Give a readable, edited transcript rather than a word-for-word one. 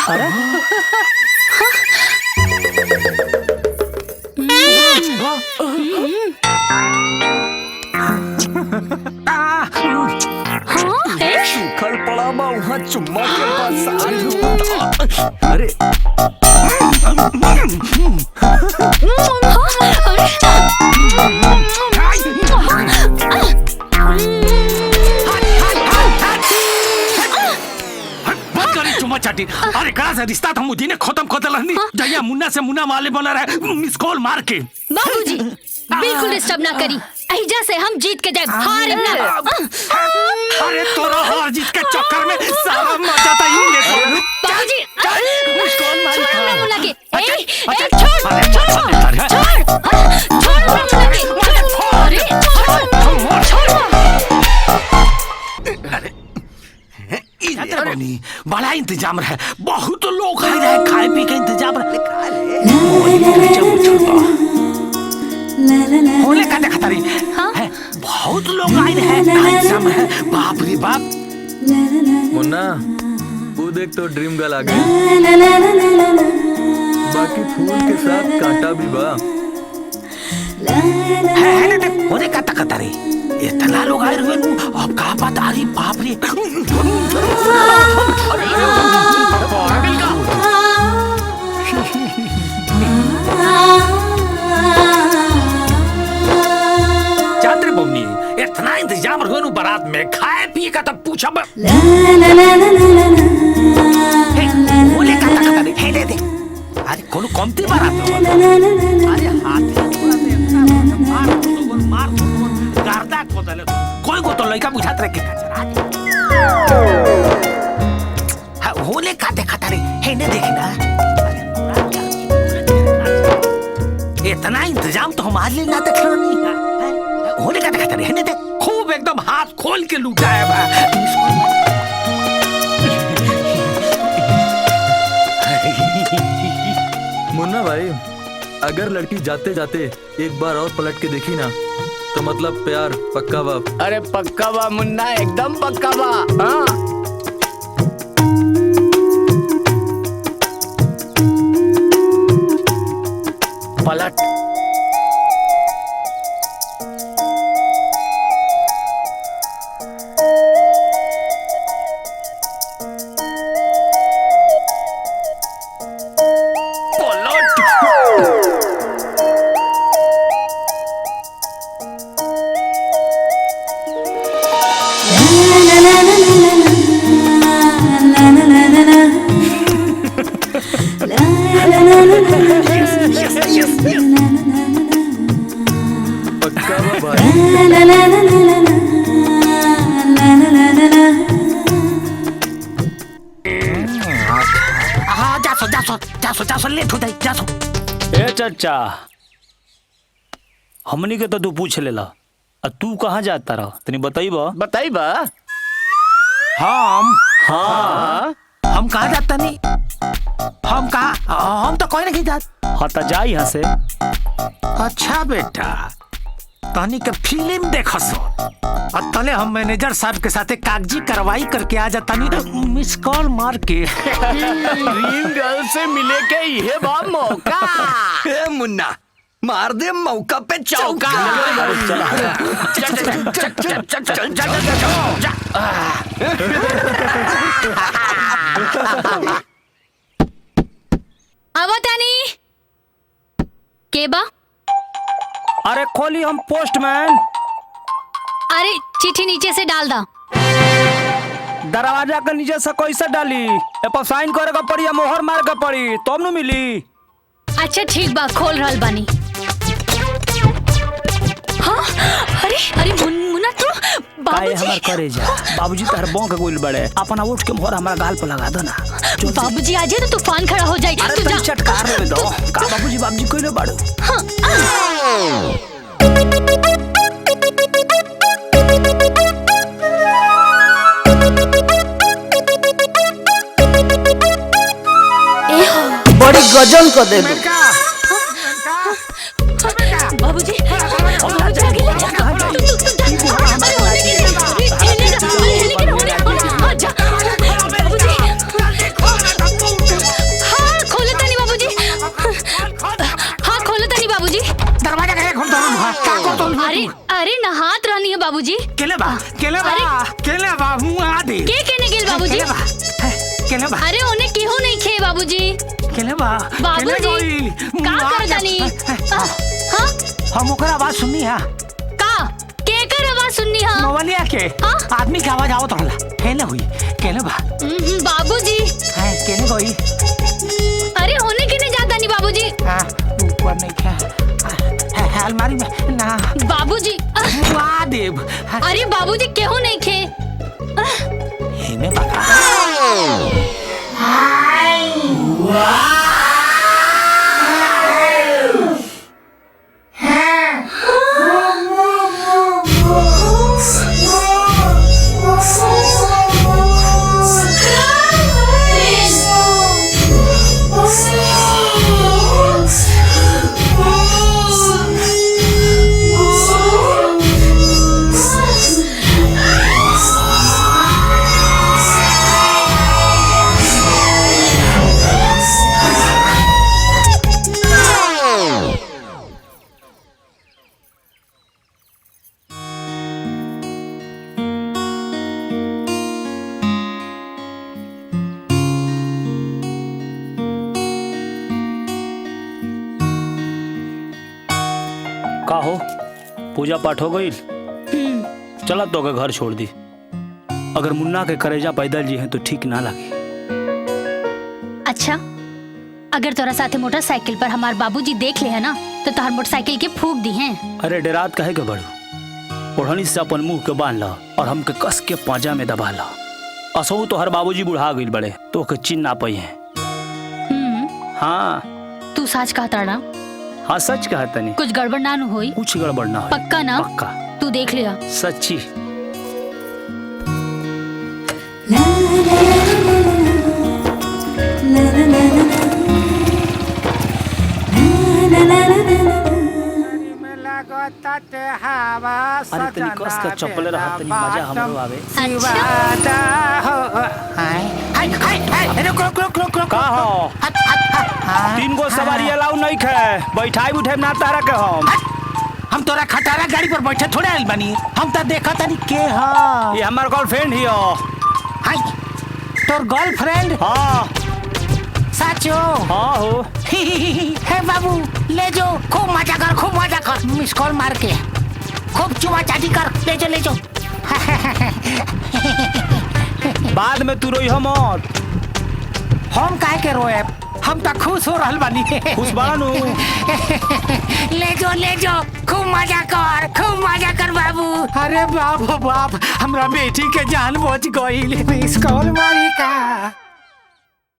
अरे सूखल पड़ा बा वहाँ चुम्मा के पास। अरे चुम्मा चाटी। अरे करा से रिश्ता तो मुझे ने खत्म कर दिला नहीं। जया मुन्ना से मुन्ना वाले बना रहा मिस कॉल मार के। बाबूजी बिल्कुल डिस्टर्ब ना करी। अहिजा से हम जीत के जाए हार ना। अरे तोरा हार जीत के चक्कर में सारा मजा तो यूं ले तो। बाबूजी कौन मारी छोड़ ना मुन्ना के। छोड़ बड़ा इंतजाम है। बहुत लोग आ रहे खाए पी के इंतजाम होले का देखा तारी। बहुत लोग आए हैं इंतजाम है। बाप रे बाप। मुन्ना वो देख तो ड्रीम गर्ल आ गई। बाकी फूल के साथ कांटा भी बा। है होने का तक तारी। इतना लोग आए हुए अब कहा बात आ रही। बाप रे चांद्र बम्मी इतना इंतजाम रहो बारात में खाए पिए का तब पूछा बोले का तक है दे। अरे कौन कमती बारात अरे हाथ मार गार्दा को दले कोई को तो लड़का बुझात रहे के हां होले का देखा तारे है ने देखना। इतना इंतजाम तो हमारे लिए ना देखलो नहीं। होले का देखा तारे है ने देख खूब एकदम हाथ खोल के लुटाया बा। मुन्ना भाई अगर लड़की जाते जाते एक बार और पलट के देखी ना तो मतलब प्यार पक्का बा। अरे पक्का बा मुन्ना एकदम पक्का बा। हाँ पलट पक्का बा भाई। हाँ जा सो लेट हो जाए जा सो। ए चाचा हमनी के तो तू पूछ लेला। तू कहाँ जाता रहा तनी बताइबा। बताइबा। हम कहाँ जाता नहीं। हम तो कोई नहीं जात। हाँ तो जा यहाँ से। अच्छा बेटा तहनी के फिल्म देखो सो और तले हम मैनेजर साहब के साथ कागजी कार्रवाई करके आ जाता नहीं मिस कॉल मार के। ड्रीम गर्ल से मिले के ये बा मौका। ए मुन्ना मार दे मौका पे चौका। आवतानी के बा। अरे खोली हम पोस्टमैन। अरे चिट्ठी नीचे से डाल दा। दरवाजा के नीचे से कैसे डाली। ए पर साइन करे का पड़ी या मोहर मार का पड़ी तब न मिली। अच्छा ठीक बा खोल रहल बानी। हाँ अरे मुन्ना तू काहे हमार करे जा। बाबूजी तार बौं के गोल बड़े अपना उठ के मोहर हमारा गाल पे लगा दो ना। बाबूजी आ जाए तो तूफान खड़ा हो जाएगा। अरे तुम चटकार में दो का बाबूजी कोई बाड़ो। बड़ी गजल को दे बाबूजी केले बा मुआ दे के केने गेल बाबूजी? केले बा अरे उन्हें केहू नहीं खे बाबूजी। केले बा बाबूजी का कर जानी? हाँ हम ओकर आवाज सुननी है का के कर आवाज सुननी है? मोबाइलिया के आदमी की आवाज आवत रहला केले हुई केले बा बाबूजी केले गई अरे होने के नहीं जाता नहीं बाबूजी। ऊपर नहीं क्या अलमारी में ना बाबूजी महादेव अरे बाबूजी केहू नहीं खे इन्हें बता का हो पूजा पाठ हो गई? चला तो के घर छोड़ दी। अगर मुन्ना के करेजा पैदल जी हैं तो ठीक ना लगे। अच्छा अगर तोरा साथे मोटरसाइकिल पर हमार बाबूजी देख ले है ना तो तोहर मोटरसाइकिल के फूक दी हैं। अरे डेरात कहे के बड़ू ओढ़नी से अपन मुंह के बांध ला और हमके कस के पांजा में दबा ला। असहु तो हर बाबूजी बुढ़ा गई बड़े तो के चिन्ह ना पाई है। हाँ तू सच कहता ना? हाँ सच कहता नहीं। कुछ गड़बड़ ना होई? कुछ गड़बड़ ना होई। पक्का ना? पक्का। तू देख लिया सच्ची। अरे तनी कस के चप्पल रहा तनी मजा हमरो आवे। का हो 3 गो सवारी अलाउ नहीं खे बैठाई उठाई ना तारा के हम तोरा खटारा गाड़ी पर बैठे थोड़े आइल बानी। हम तो देखा तनी के हां ये हमार गर्लफ्रेंड ही हो। हाय तोर गर्लफ्रेंड? हाँ साचो? हाँ हो। हे बाबू ले जो खूब मजा कर मिस कॉल मार के खूब चुमा चाटी कर ले जो बाद में तू रोई मत। हम काहे के रोए? हम तो खुश हो रहल बानी। खुश बानू ले जो खूब मजा कर बाबू। अरे बाप हमरा बेटी के जान बच गई। मिस कॉल मारी का